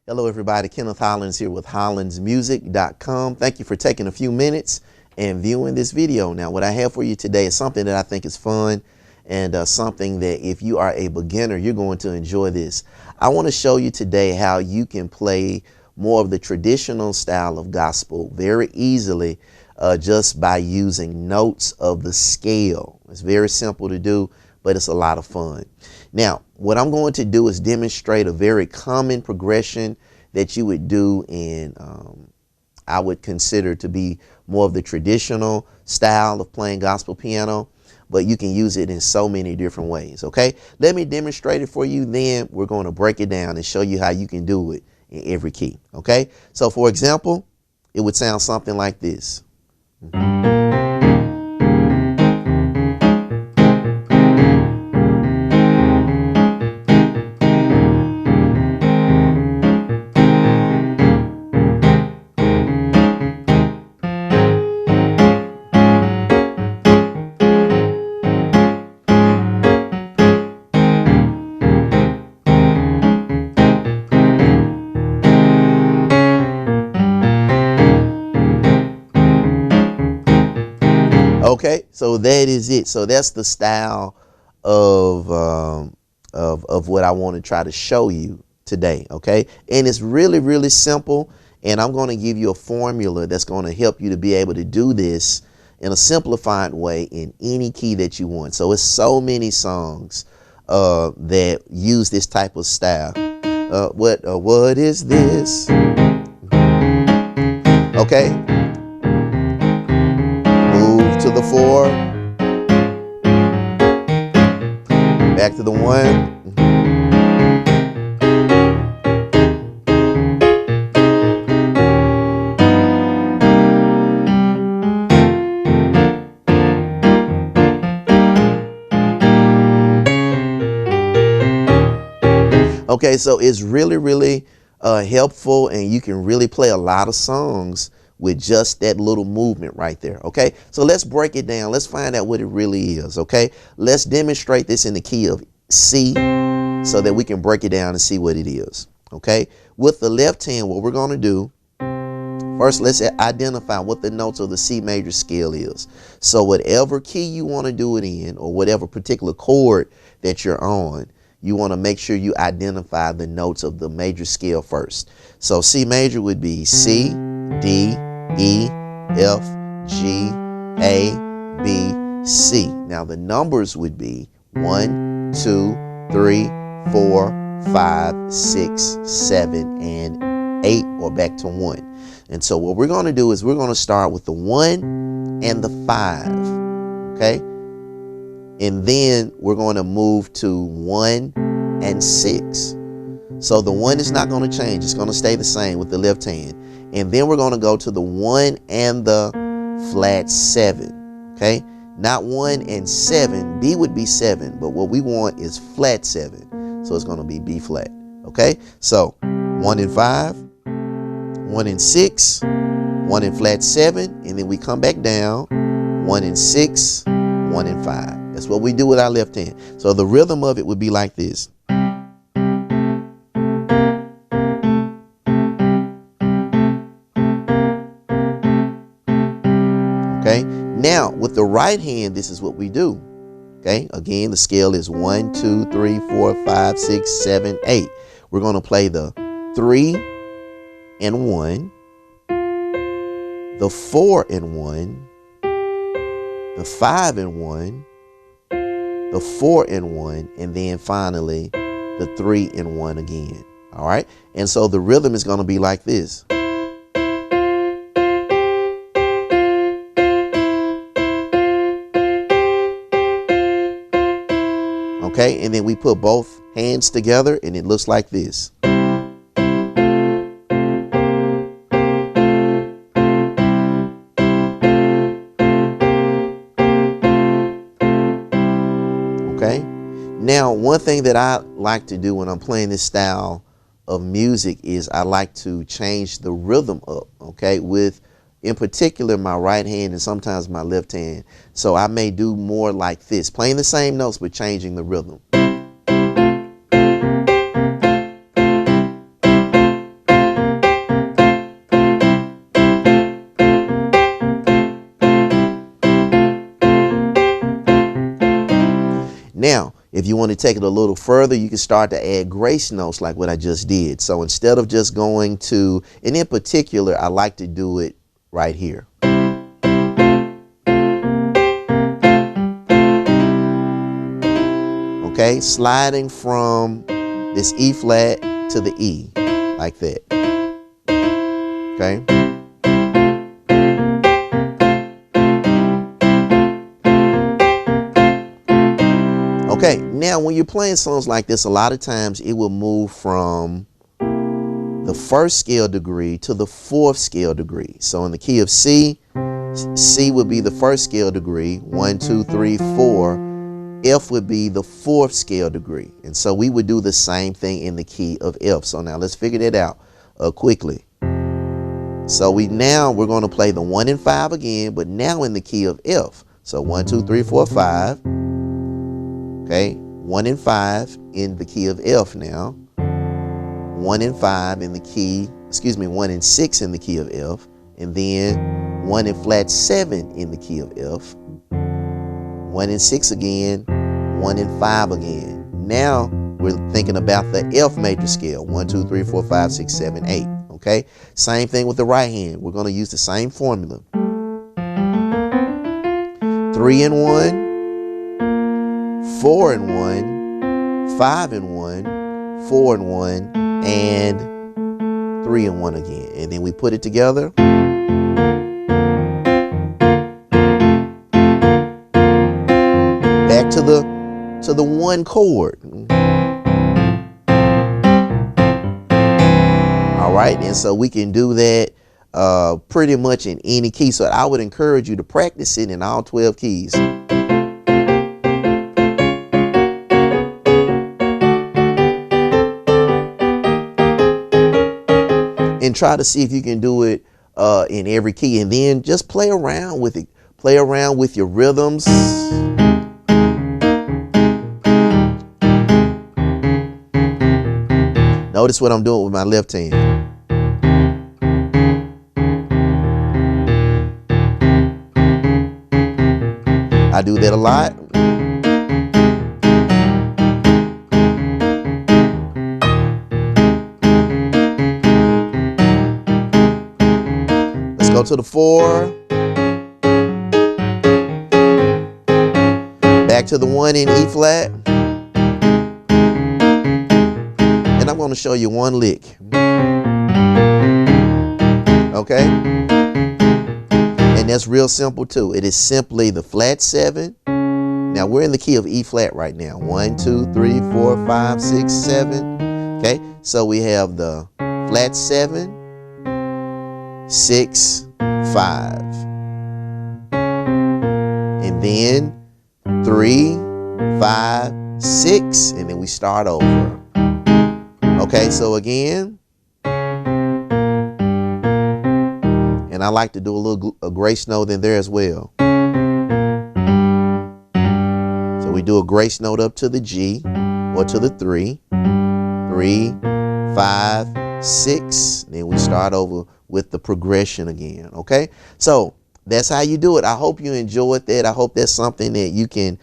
Hello everybody, Kenneth Hollins here with HollinsMusic.com. Thank you for taking a few minutes and viewing this video. Now what I have for you today is something that I think is fun and something that if you are a beginner, you're going to enjoy this. I want to show you today how you can play more of the traditional style of gospel very easily just by using notes of the scale. It's very simple to do, but it's a lot of fun. Now, what I'm going to do is demonstrate a very common progression that you would do in, I would consider to be more of the traditional style of playing gospel piano, but you can use it in so many different ways, okay? Let me demonstrate it for you, then we're going to break it down and show you how you can do it in every key, okay? So, for example, it would sound something like this. Okay, so that is it. So that's the style of what I want to try to show you today. Okay, and it's really, really simple. And I'm going to give you a formula that's going to help you to be able to do this in a simplified way in any key that you want. So it's so many songs that use this type of style. What is this? Okay. To the 4, back to the 1, okay, so it's really, really helpful, and you can really play a lot of songs with just that little movement right there. Okay, so let's break it down. Let's find out what it really is. Okay, let's demonstrate this in the key of C so that we can break it down and see what it is. Okay, with the left hand, what we're going to do first, let's identify what the notes of the C major scale is. So whatever key you want to do it in, or whatever particular chord that you're on, you want to make sure you identify the notes of the major scale first. So C major would be C, D, E, F, G, A, B, C. Now the numbers would be 1, 2, 3, 4, 5, 6, 7, and 8, or back to 1. And so what we're going to do is we're going to start with the 1 and the 5. Okay? And then we're going to move to 1 and 6. So the 1 is not going to change. It's going to stay the same with the left hand. And then we're going to go to the 1 and the flat 7. Okay? Not 1 and 7. B would be 7, but what we want is flat 7. So it's going to be B flat. Okay? So 1 and 5, 1 and 6, 1 and flat 7, and then we come back down, 1 and 6, 1 and 5. That's what we do with our left hand. So the rhythm of it would be like this. Okay, now with the right hand, this is what we do. Okay, again, the scale is 1, 2, 3, 4, 5, 6, 7, 8. We're going to play the 3 and 1, the 4 and 1, the 5 and 1, the 4 and 1, and then finally the 3 and 1 again. All right, and so the rhythm is going to be like this. Okay, and then we put both hands together and it looks like this. Okay, now one thing that I like to do when I'm playing this style of music is I like to change the rhythm up, okay, with in particular my right hand and sometimes my left hand. So I may do more like this, playing the same notes but changing the rhythm. If you want to take it a little further, you can start to add grace notes like what I just did. So instead of just going to, and in particular, I like to do it right here. Okay, sliding from this E flat to the E, like that. Okay. Okay, now when you're playing songs like this, a lot of times it will move from the first scale degree to the fourth scale degree. So in the key of C, C would be the first scale degree, 1, 2, 3, 4. F would be the fourth scale degree. And so we would do the same thing in the key of F. So now let's figure that out quickly. So we're going to play the 1 and 5 again, but now in the key of F. So 1, 2, 3, 4, 5. Okay, 1 and 5 in the key of F now. 1 and 5 in the key, 1 and 6 in the key of F. And then 1 and flat 7 in the key of F. 1 and 6 again, 1 and 5 again. Now we're thinking about the F major scale, 1, 2, 3, 4, 5, 6, 7, 8. Okay, same thing with the right hand. We're going to use the same formula. 3 and 1, 4 and 1, 5 and 1, 4 and 1, and 3 and 1 again. And then we put it together. Back to the 1 chord. All right, and so we can do that pretty much in any key. So I would encourage you to practice it in all 12 keys. And try to see if you can do it in every key, and then just play around with it. Play around with your rhythms. Notice what I'm doing with my left hand. I do that a lot. Let's go to the 4. Back to the 1 in E flat. And I'm going to show you one lick. Okay? And that's real simple too. It is simply the flat 7. Now we're in the key of E flat right now. 1, 2, 3, 4, 5, 6, 7. Okay? So we have the flat 7, 6, 5. And then 3, 5, 6. And then we start over. Okay, so again, and I like to do a grace note in there as well. So we do a grace note up to the G or to the 3, 3, 5, 6. Then we start over with the progression again. Okay, so that's how you do it. I hope you enjoyed that. I hope that's something that you can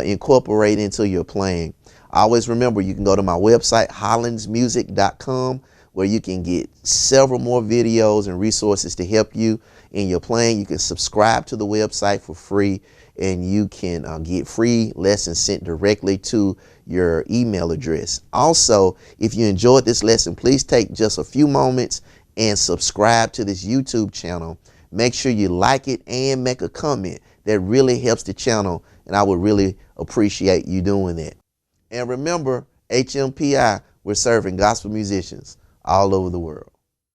incorporate into your playing. Always remember, you can go to my website, hollandsmusic.com, where you can get several more videos and resources to help you in your playing. You can subscribe to the website for free, and you can get free lessons sent directly to your email address. Also, if you enjoyed this lesson, please take just a few moments and subscribe to this YouTube channel. Make sure you like it and make a comment. That really helps the channel, and I would really appreciate you doing that. And remember, HMPI, we're serving gospel musicians all over the world.